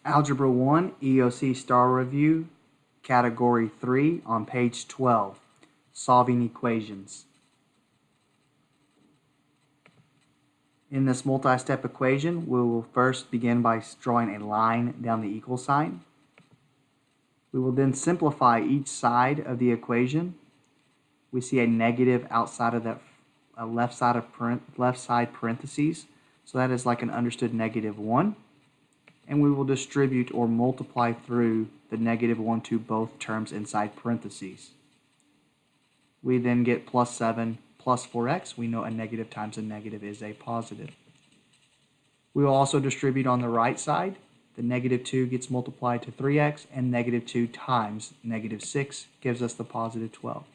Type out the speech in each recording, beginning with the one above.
Algebra 1, EOC Star Review, Category 3 on page 12, Solving Equations. In this multi-step equation, we will first begin by drawing a line down the equal sign. We will then simplify each side of the equation. We see a negative outside of that left side parentheses, so that is like an understood -1. And we will distribute or multiply through the -1 to both terms inside parentheses. We then get plus 7 plus 4x. We know a negative times a negative is a positive. We will also distribute on the right side. The -2 gets multiplied to 3x, and -2 times -6 gives us the positive 12.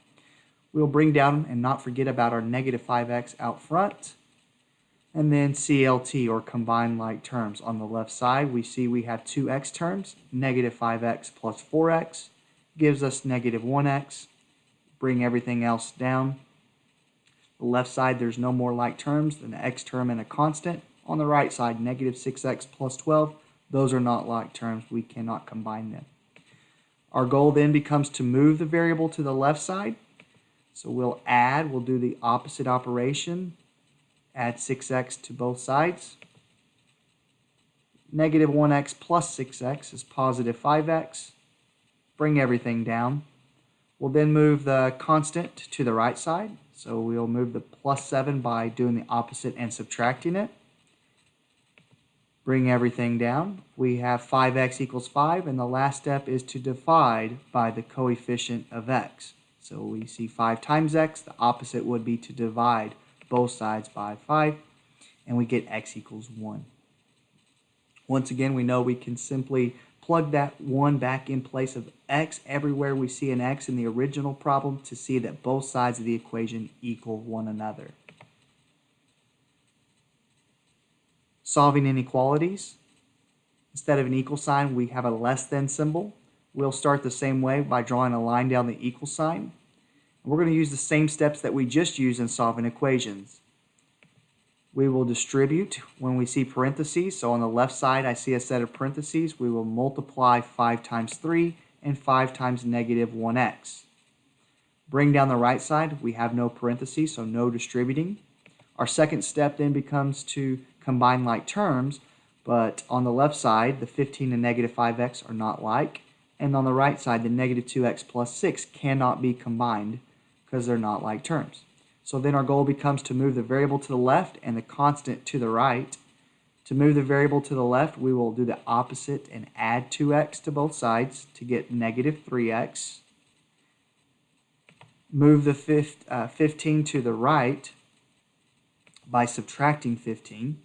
We'll bring down and not forget about our -5x out front. And then CLT, or combined like terms. On the left side, we see we have two x terms. -5x plus 4x gives us -1x. Bring everything else down. The left side, there's no more like terms than an x term and a constant. On the right side, -6x plus 12. Those are not like terms. We cannot combine them. Our goal then becomes to move the variable to the left side. So we'll do the opposite operation. Add 6x to both sides. -1x plus 6x is positive 5x. Bring everything down. We'll then move the constant to the right side. So we'll move the plus 7 by doing the opposite and subtracting it. Bring everything down. We have 5x equals 5, and the last step is to divide by the coefficient of x. So we see 5 times x. The opposite would be to divide both sides by 5, and we get x equals 1. Once again, we know we can simply plug that 1 back in place of x everywhere we see an x in the original problem to see that both sides of the equation equal one another. Solving inequalities. Instead of an equal sign, we have a less than symbol. We'll start the same way by drawing a line down the equal sign. We're going to use the same steps that we just used in solving equations. We will distribute when we see parentheses. So on the left side, I see a set of parentheses. We will multiply 5 times 3 and 5 times -1x. Bring down the right side. We have no parentheses, so no distributing. Our second step then becomes to combine like terms, but on the left side, the 15 and -5x are not like. And on the right side, the -2x plus 6 cannot be combined because they're not like terms. So then our goal becomes to move the variable to the left and the constant to the right. To move the variable to the left, we will do the opposite and add 2x to both sides to get -3x. Move the 15 to the right by subtracting 15.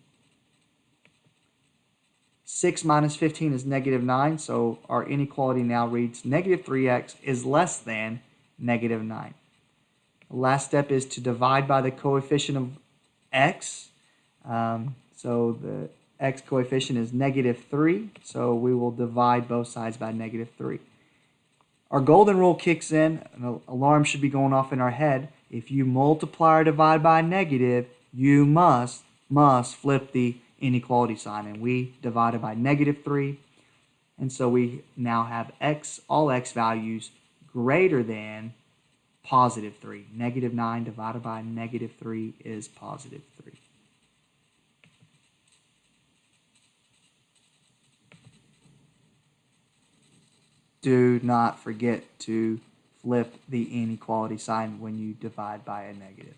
6 minus 15 is -9, so our inequality now reads -3x is less than -9. The last step is to divide by the coefficient of x. So the x coefficient is -3, so we will divide both sides by -3. Our golden rule kicks in. An alarm should be going off in our head. If you multiply or divide by a negative, you must flip the inequality sign, and we divided by -3, and so we now have all x values greater than +3. -9 divided by -3 is +3. Do not forget to flip the inequality sign when you divide by a negative.